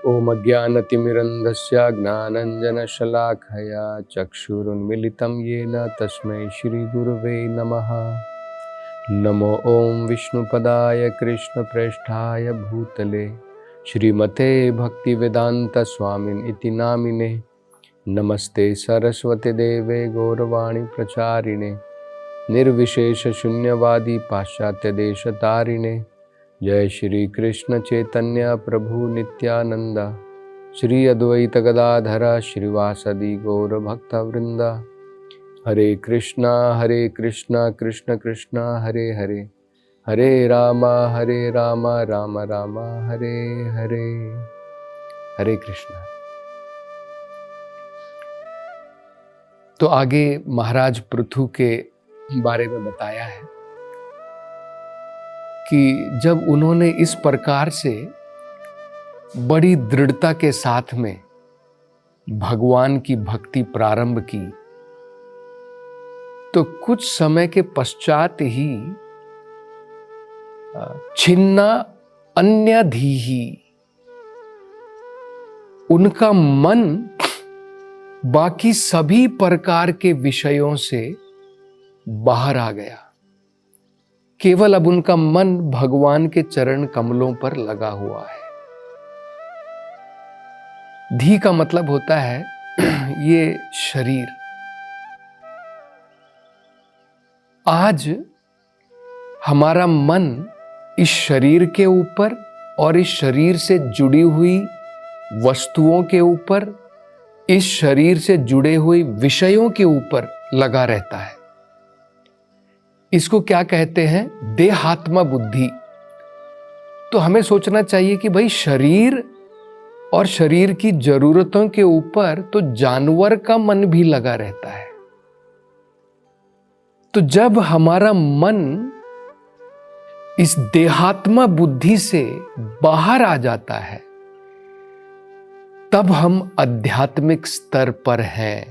ओम अज्ञानतिमिरन्धस्य ज्ञानाञ्जनशलाखया चक्षुरुन्मिलितं येन तस्मै श्रीगुरुवे नमः। नमो ओम विष्णुपदाय कृष्णप्रेष्ठाय भूतले श्रीमते भक्तिवेदान्तस्वामिन् इति नामिने। नमस्ते सरस्वती देवे गौरवाणी प्रचारिणे निर्विशेष शून्यवादी पाश्चात्य देशतारिणे। जय श्री कृष्ण चैतन्य प्रभु नित्यानंद श्री अद्वैत गदाधर श्रीवासदि गौर भक्त वृंदा। हरे कृष्णा कृष्ण कृष्ण हरे हरे, हरे राम राम राम हरे हरे। हरे कृष्णा। तो आगे महाराज पृथु के बारे में बताया है कि जब उन्होंने इस प्रकार से बड़ी दृढ़ता के साथ में भगवान की भक्ति प्रारंभ की, तो कुछ समय के पश्चात ही छिन्ना अन्यधीहि उनका मन बाकी सभी प्रकार के विषयों से बाहर आ गया। केवल अब उनका मन भगवान के चरण कमलों पर लगा हुआ है। धी का मतलब होता है ये शरीर। आज हमारा मन इस शरीर के ऊपर और इस शरीर से जुड़ी हुई वस्तुओं के ऊपर, इस शरीर से जुड़े हुए विषयों के ऊपर लगा रहता है। इसको क्या कहते हैं? देहात्मा बुद्धि। तो हमें सोचना चाहिए कि भाई शरीर और शरीर की जरूरतों के ऊपर तो जानवर का मन भी लगा रहता है। तो जब हमारा मन इस देहात्मा बुद्धि से बाहर आ जाता है, तब हम आध्यात्मिक स्तर पर हैं।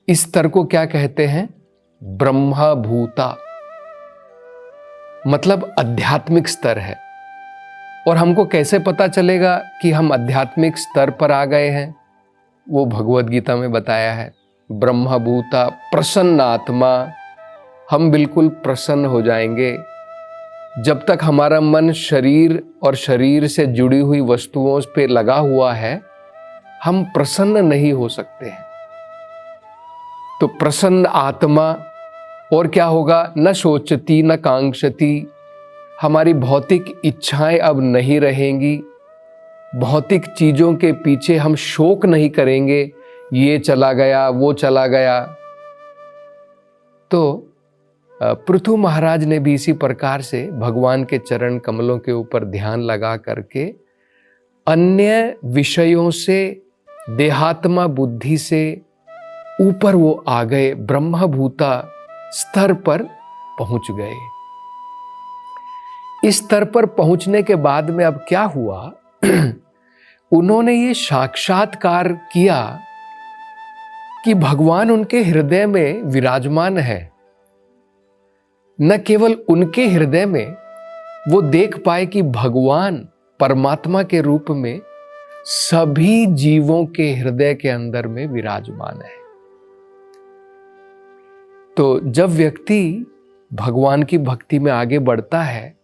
इस स्तर को क्या कहते हैं? ब्रह्मभूता, मतलब आध्यात्मिक स्तर है। और हमको कैसे पता चलेगा कि हम आध्यात्मिक स्तर पर आ गए हैं? वो भगवद गीता में बताया है। ब्रह्मभूता प्रसन्न आत्मा, हम बिल्कुल प्रसन्न हो जाएंगे। जब तक हमारा मन शरीर और शरीर से जुड़ी हुई वस्तुओं पे लगा हुआ है, हम प्रसन्न नहीं हो सकते हैं। तो प्रसन्न आत्मा, और क्या होगा? न सोचती न कांक्षती, हमारी भौतिक इच्छाएं अब नहीं रहेंगी। भौतिक चीजों के पीछे हम शोक नहीं करेंगे, ये चला गया वो चला गया। तो पृथु महाराज ने भी इसी प्रकार से भगवान के चरण कमलों के ऊपर ध्यान लगा करके अन्य विषयों से, देहात्मा बुद्धि से ऊपर वो आ गए, ब्रह्मभूता स्तर पर पहुंच गए। इस स्तर पर पहुंचने के बाद में अब क्या हुआ? उन्होंने ये साक्षात्कार किया कि भगवान उनके हृदय में विराजमान है। न केवल उनके हृदय में, वो देख पाए कि भगवान परमात्मा के रूप में सभी जीवों के हृदय के अंदर में विराजमान है। तो जब व्यक्ति भगवान की भक्ति में आगे बढ़ता है,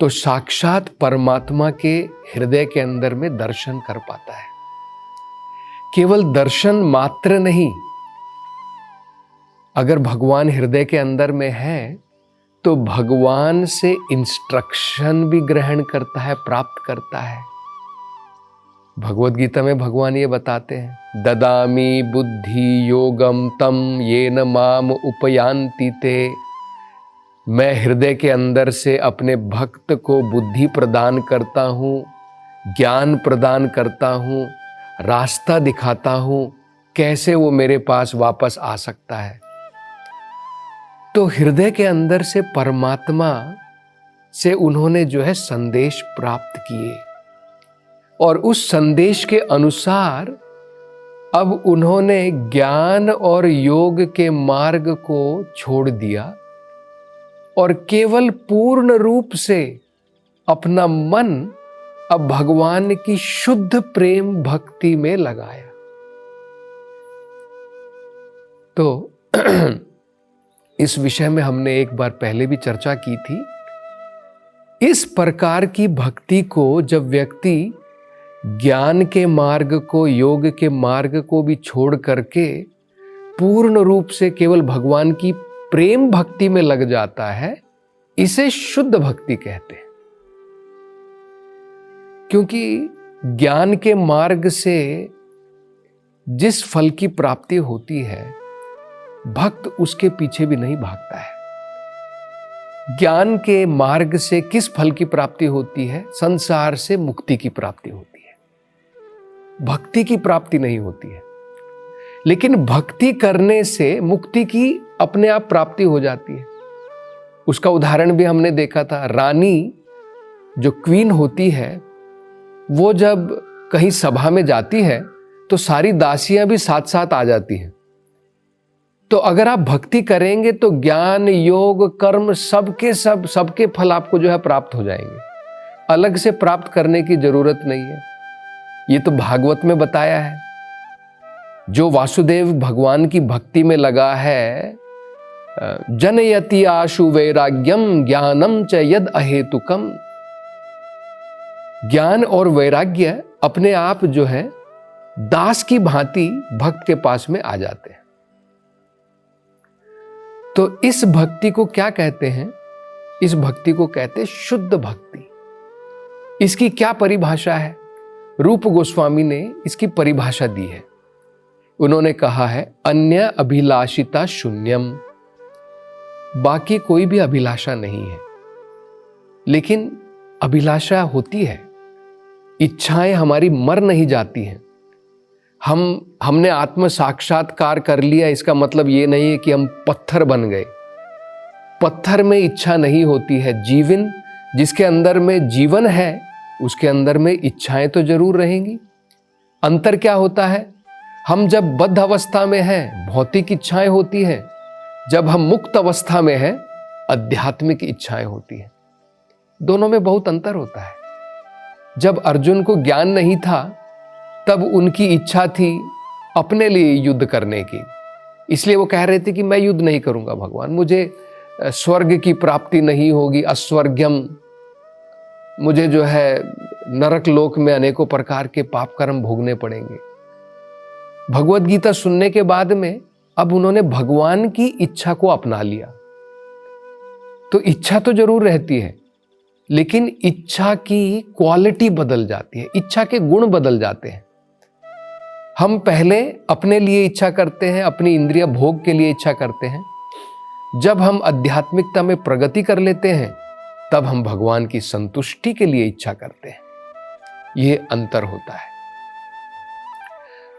तो साक्षात परमात्मा के हृदय के अंदर में दर्शन कर पाता है। केवल दर्शन मात्र नहीं, अगर भगवान हृदय के अंदर में है तो भगवान से इंस्ट्रक्शन भी ग्रहण करता है, प्राप्त करता है। भगवद गीता में भगवान ये बताते हैं, ददामि बुद्धि योगम तम येन माम उपयान्ति ते। मैं हृदय के अंदर से अपने भक्त को बुद्धि प्रदान करता हूँ, ज्ञान प्रदान करता हूँ, रास्ता दिखाता हूँ, कैसे वो मेरे पास वापस आ सकता है। तो हृदय के अंदर से परमात्मा से उन्होंने जो है संदेश प्राप्त किए, और उस संदेश के अनुसार अब उन्होंने ज्ञान और योग के मार्ग को छोड़ दिया और केवल पूर्ण रूप से अपना मन अब भगवान की शुद्ध प्रेम भक्ति में लगाया। तो इस विषय में हमने एक बार पहले भी चर्चा की थी। इस प्रकार की भक्ति को जब व्यक्ति ज्ञान के मार्ग को, योग के मार्ग को भी छोड़ करके पूर्ण रूप से केवल भगवान की प्रेम भक्ति में लग जाता है, इसे शुद्ध भक्ति कहते हैं। क्योंकि ज्ञान के मार्ग से जिस फल की प्राप्ति होती है, भक्त उसके पीछे भी नहीं भागता है। ज्ञान के मार्ग से किस फल की प्राप्ति होती है? संसार से मुक्ति की प्राप्ति होती है, भक्ति की प्राप्ति नहीं होती है। लेकिन भक्ति करने से मुक्ति की अपने आप प्राप्ति हो जाती है। उसका उदाहरण भी हमने देखा था। रानी जो क्वीन होती है, वो जब कहीं सभा में जाती है तो सारी दासियां भी साथ साथ आ जाती हैं। तो अगर आप भक्ति करेंगे तो ज्ञान, योग, कर्म सबके फल आपको जो है प्राप्त हो जाएंगे। अलग से प्राप्त करने की जरूरत नहीं है। ये तो भागवत में बताया है। जो वासुदेव भगवान की भक्ति में लगा है, जनयति आशु वैराग्यम ज्ञानम च यद अहेतुकम। ज्ञान और वैराग्य अपने आप जो है दास की भांति भक्त के पास में आ जाते हैं। तो इस भक्ति को क्या कहते हैं? इस भक्ति को कहते हैं शुद्ध भक्ति। इसकी क्या परिभाषा है? रूप गोस्वामी ने इसकी परिभाषा दी है। उन्होंने कहा है, अन्य अभिलाषिता शून्यम। बाकी कोई भी अभिलाषा नहीं है, लेकिन अभिलाषा होती है। इच्छाएं हमारी मर नहीं जाती हैं। हमने आत्म साक्षात्कार कर लिया, इसका मतलब ये नहीं है कि हम पत्थर बन गए। पत्थर में इच्छा नहीं होती है। जीवन जिसके अंदर में जीवन है, उसके अंदर में इच्छाएं तो जरूर रहेंगी। अंतर क्या होता है? हम जब बद्ध अवस्था में हैं, भौतिक इच्छाएं होती हैं। जब हम मुक्त अवस्था में हैं, आध्यात्मिक इच्छाएं होती हैं। दोनों में बहुत अंतर होता है। जब अर्जुन को ज्ञान नहीं था, तब उनकी इच्छा थी अपने लिए युद्ध करने की। इसलिए वो कह रहे थे कि मैं युद्ध नहीं करूंगा भगवान, मुझे स्वर्ग की प्राप्ति नहीं होगी, अस्वर्ग्यम। मुझे जो है नरक लोक में अनेकों प्रकार के पाप कर्म भोगने पड़ेंगे। भगवत गीता सुनने के बाद में अब उन्होंने भगवान की इच्छा को अपना लिया। तो इच्छा तो जरूर रहती है, लेकिन इच्छा की क्वालिटी बदल जाती है, इच्छा के गुण बदल जाते हैं। हम पहले अपने लिए इच्छा करते हैं, अपनी इंद्रिय भोग के लिए इच्छा करते हैं। जब हम आध्यात्मिकता में प्रगति कर लेते हैं, तब हम भगवान की संतुष्टि के लिए इच्छा करते हैं। यह अंतर होता है।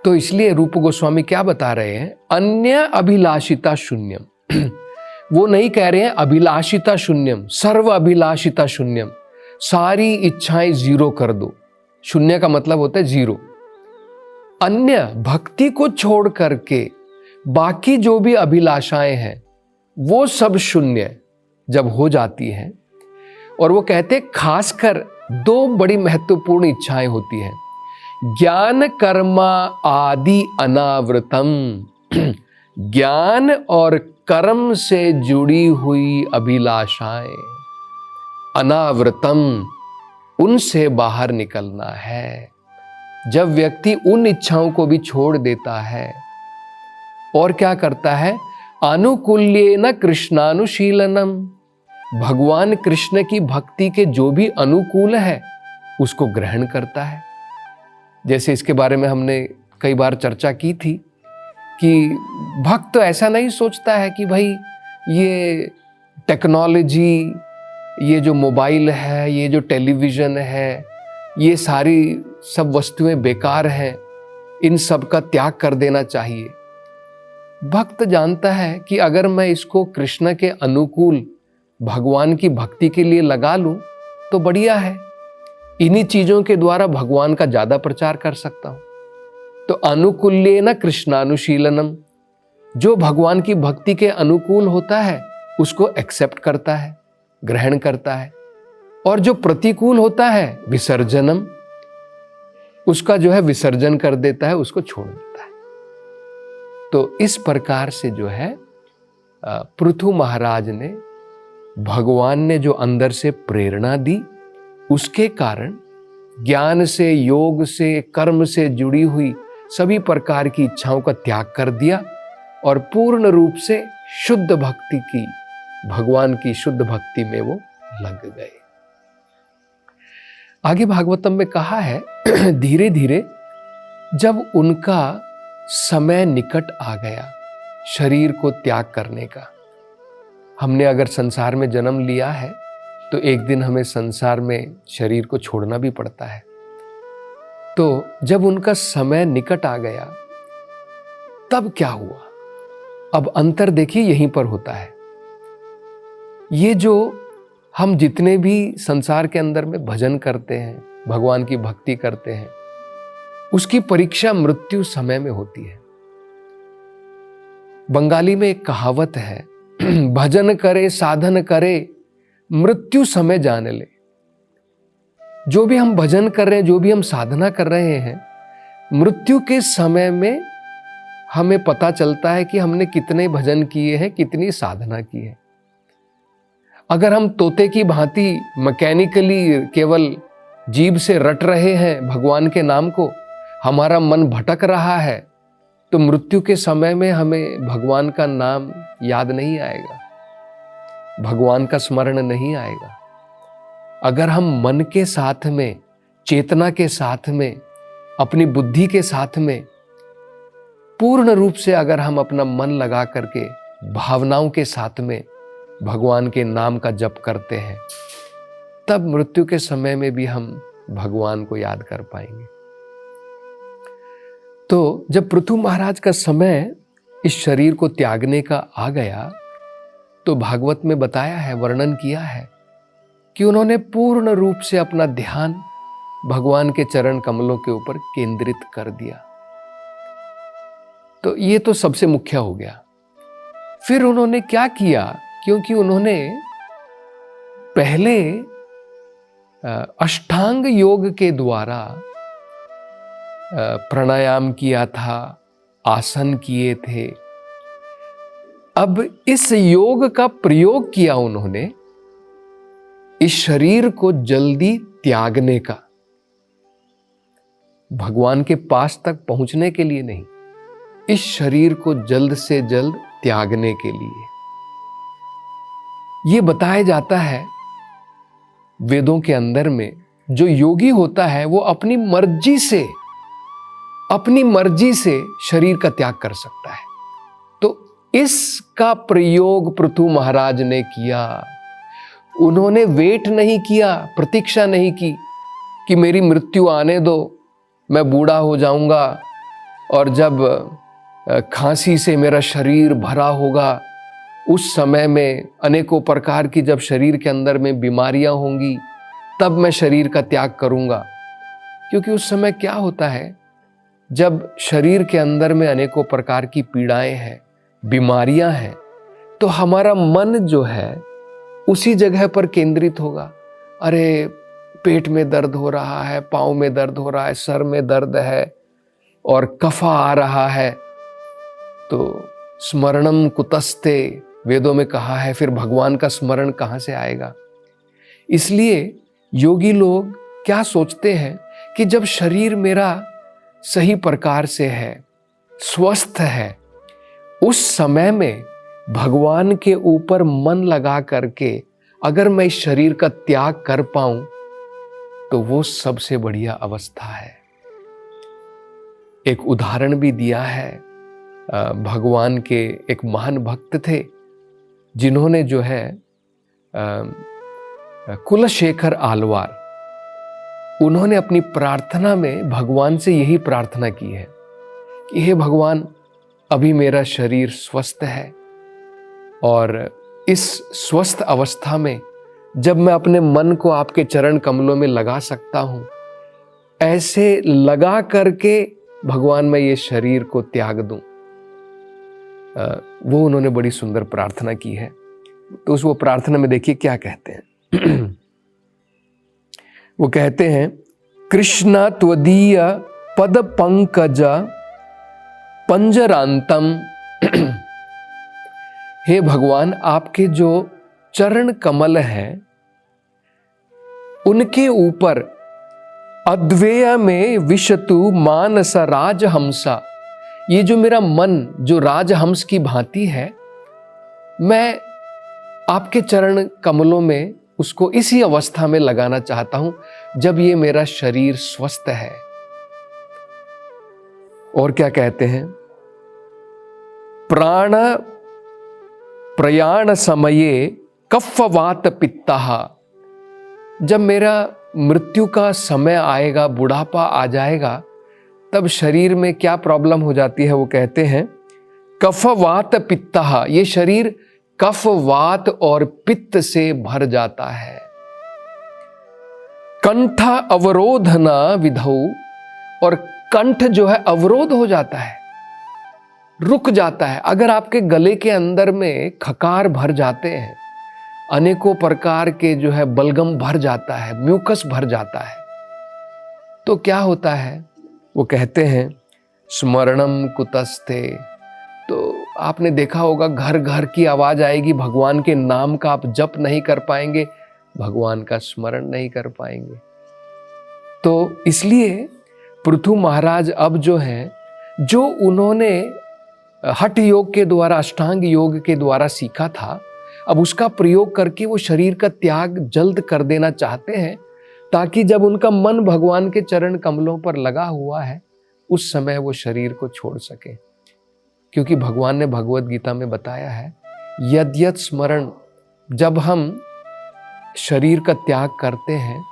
तो इसलिए रूप गोस्वामी क्या बता रहे हैं? अन्य अभिलाषिता शून्यम। वो नहीं कह रहे हैं अभिलाषिता शून्यम, सर्व अभिलाषिता शून्यम, सारी इच्छाएं जीरो कर दो। शून्य का मतलब होता है जीरो। अन्य भक्ति को छोड़ करके बाकी जो भी अभिलाषाएं हैं, वो सब शून्य जब हो जाती हैं। और वो कहते हैं खासकर दो बड़ी महत्वपूर्ण इच्छाएं होती हैं, ज्ञान कर्मा आदि अनावृतम। ज्ञान और कर्म से जुड़ी हुई अभिलाषाएं, अनावृतम, उनसे बाहर निकलना है। जब व्यक्ति उन इच्छाओं को भी छोड़ देता है और क्या करता है, अनुकूल्येन कृष्णानुशीलनम, भगवान कृष्ण की भक्ति के जो भी अनुकूल है उसको ग्रहण करता है। जैसे इसके बारे में हमने कई बार चर्चा की थी कि भक्त ऐसा नहीं सोचता है कि भाई ये टेक्नोलॉजी, ये जो मोबाइल है, ये जो टेलीविज़न है, ये सारी सब वस्तुएं बेकार हैं, इन सब का त्याग कर देना चाहिए। भक्त जानता है कि अगर मैं इसको कृष्ण के अनुकूल भगवान की भक्ति के लिए लगा लूं तो बढ़िया है। इन्हीं चीजों के द्वारा भगवान का ज्यादा प्रचार कर सकता हूं। तो अनुकूल्येन कृष्णानुशीलनम, जो भगवान की भक्ति के अनुकूल होता है उसको एक्सेप्ट करता है, ग्रहण करता है। और जो प्रतिकूल होता है विसर्जनम, उसका जो है विसर्जन कर देता है, उसको छोड़ देता है। तो इस प्रकार से जो है पृथु महाराज ने, भगवान ने जो अंदर से प्रेरणा दी, उसके कारण ज्ञान से, योग से, कर्म से जुड़ी हुई सभी प्रकार की इच्छाओं का त्याग कर दिया और पूर्ण रूप से शुद्ध भक्ति की, भगवान की शुद्ध भक्ति में वो लग गए। आगे भागवतम में कहा है धीरे धीरे जब उनका समय निकट आ गया शरीर को त्याग करने का, हमने अगर संसार में जन्म लिया है तो एक दिन हमें संसार में शरीर को छोड़ना भी पड़ता है। तो जब उनका समय निकट आ गया तब क्या हुआ? अब अंतर देखिए यहीं पर होता है। ये जो हम जितने भी संसार के अंदर में भजन करते हैं, भगवान की भक्ति करते हैं, उसकी परीक्षा मृत्यु समय में होती है। बंगाली में एक कहावत है, भजन करे साधन करे मृत्यु समय जान ले। जो भी हम भजन कर रहे हैं, जो भी हम साधना कर रहे हैं, मृत्यु के समय में हमें पता चलता है कि हमने कितने भजन किए हैं, कितनी साधना की है। अगर हम तोते की भांति मैकेनिकली केवल जीभ से रट रहे हैं भगवान के नाम को, हमारा मन भटक रहा है, तो मृत्यु के समय में हमें भगवान का नाम याद नहीं आएगा, भगवान का स्मरण नहीं आएगा। अगर हम मन के साथ में, चेतना के साथ में, अपनी बुद्धि के साथ में पूर्ण रूप से अगर हम अपना मन लगा करके भावनाओं के साथ में भगवान के नाम का जप करते हैं, तब मृत्यु के समय में भी हम भगवान को याद कर पाएंगे। तो जब पृथु महाराज का समय इस शरीर को त्यागने का आ गया, तो भागवत में बताया है, वर्णन किया है कि उन्होंने पूर्ण रूप से अपना ध्यान भगवान के चरण कमलों के ऊपर केंद्रित कर दिया। तो ये तो सबसे मुख्य हो गया। फिर उन्होंने क्या किया? क्योंकि उन्होंने पहले अष्टांग योग के द्वारा प्राणायाम किया था, आसन किए थे। अब इस योग का प्रयोग किया उन्होंने इस शरीर को जल्दी त्यागने का, भगवान के पास तक पहुंचने के लिए नहीं, इस शरीर को जल्द से जल्द त्यागने के लिए। यह बताया जाता है वेदों के अंदर में, जो योगी होता है वो अपनी मर्जी से शरीर का त्याग कर सकता है। तो इसका प्रयोग पृथु महाराज ने किया। उन्होंने वेट नहीं किया, प्रतीक्षा नहीं की कि मेरी मृत्यु आने दो, मैं बूढ़ा हो जाऊंगा और जब खांसी से मेरा शरीर भरा होगा, उस समय में अनेकों प्रकार की जब शरीर के अंदर में बीमारियां होंगी, तब मैं शरीर का त्याग करूंगा। क्योंकि उस समय क्या होता है, जब शरीर के अंदर में अनेकों प्रकार की पीड़ाएं हैं, बीमारियां हैं, तो हमारा मन जो है उसी जगह पर केंद्रित होगा। अरे पेट में दर्द हो रहा है, पाँव में दर्द हो रहा है, सर में दर्द है और कफा आ रहा है, तो स्मरणम कुतस्ते वेदों में कहा है, फिर भगवान का स्मरण कहाँ से आएगा? इसलिए योगी लोग क्या सोचते हैं कि जब शरीर मेरा सही प्रकार से है, स्वस्थ है, उस समय में भगवान के ऊपर मन लगा करके अगर मैं इस शरीर का त्याग कर पाऊं तो वो सबसे बढ़िया अवस्था है। एक उदाहरण भी दिया है, भगवान के एक महान भक्त थे जिन्होंने जो है कुलशेखर आलवार, उन्होंने अपनी प्रार्थना में भगवान से यही प्रार्थना की है कि हे भगवान, अभी मेरा शरीर स्वस्थ है और इस स्वस्थ अवस्था में जब मैं अपने मन को आपके चरण कमलों में लगा सकता हूं, ऐसे लगा करके भगवान मैं ये शरीर को त्याग दूं। वो उन्होंने बड़ी सुंदर प्रार्थना की है। तो उस वो प्रार्थना में देखिए क्या कहते हैं। वो कहते हैं, कृष्ण त्वदीय पद पंकज पंजरांतम। हे भगवान, आपके जो चरण कमल हैं उनके ऊपर अद्वैय में विशतु मानस राजहंसा, ये जो मेरा मन जो राजहंस की भांति है, मैं आपके चरण कमलों में उसको इसी अवस्था में लगाना चाहता हूं जब ये मेरा शरीर स्वस्थ है। और क्या कहते हैं, प्राण प्रयाण समये कफवात पित्तः, जब मेरा मृत्यु का समय आएगा, बुढ़ापा आ जाएगा, तब शरीर में क्या प्रॉब्लम हो जाती है। वो कहते हैं कफवात पित्तः, ये शरीर कफ वात और पित्त से भर जाता है। कंठ अवरोधना विधौ, और कंठ जो है अवरोध हो जाता है, रुक जाता है। अगर आपके गले के अंदर में खकार भर जाते हैं, अनेकों प्रकार के जो है बलगम भर जाता है, म्यूकस भर जाता है, तो क्या होता है। वो कहते हैं स्मरणम कुतस्ते, तो आपने देखा होगा घर घर की आवाज आएगी, भगवान के नाम का आप जप नहीं कर पाएंगे, भगवान का स्मरण नहीं कर पाएंगे। तो इसलिए पृथु महाराज अब जो है, जो उन्होंने हठ योग के द्वारा, अष्टांग योग के द्वारा सीखा था, अब उसका प्रयोग करके वो शरीर का त्याग जल्द कर देना चाहते हैं, ताकि जब उनका मन भगवान के चरण कमलों पर लगा हुआ है, उस समय वो शरीर को छोड़ सके। क्योंकि भगवान ने भगवत गीता में बताया है, यद्यत स्मरण, जब हम शरीर का त्याग करते हैं,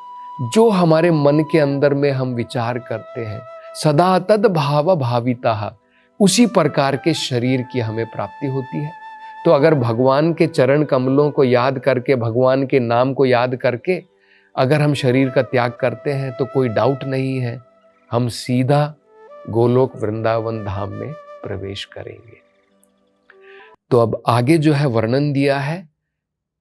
जो हमारे मन के अंदर में हम विचार करते हैं, सदा तद भाव भाविता, उसी प्रकार के शरीर की हमें प्राप्ति होती है। तो अगर भगवान के चरण कमलों को याद करके, भगवान के नाम को याद करके अगर हम शरीर का त्याग करते हैं, तो कोई डाउट नहीं है, हम सीधा गोलोक वृंदावन धाम में प्रवेश करेंगे। तो अब आगे जो है वर्णन दिया है,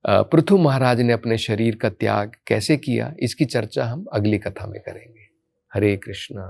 पृथु महाराज ने अपने शरीर का त्याग कैसे किया, इसकी चर्चा हम अगली कथा में करेंगे। हरे कृष्णा।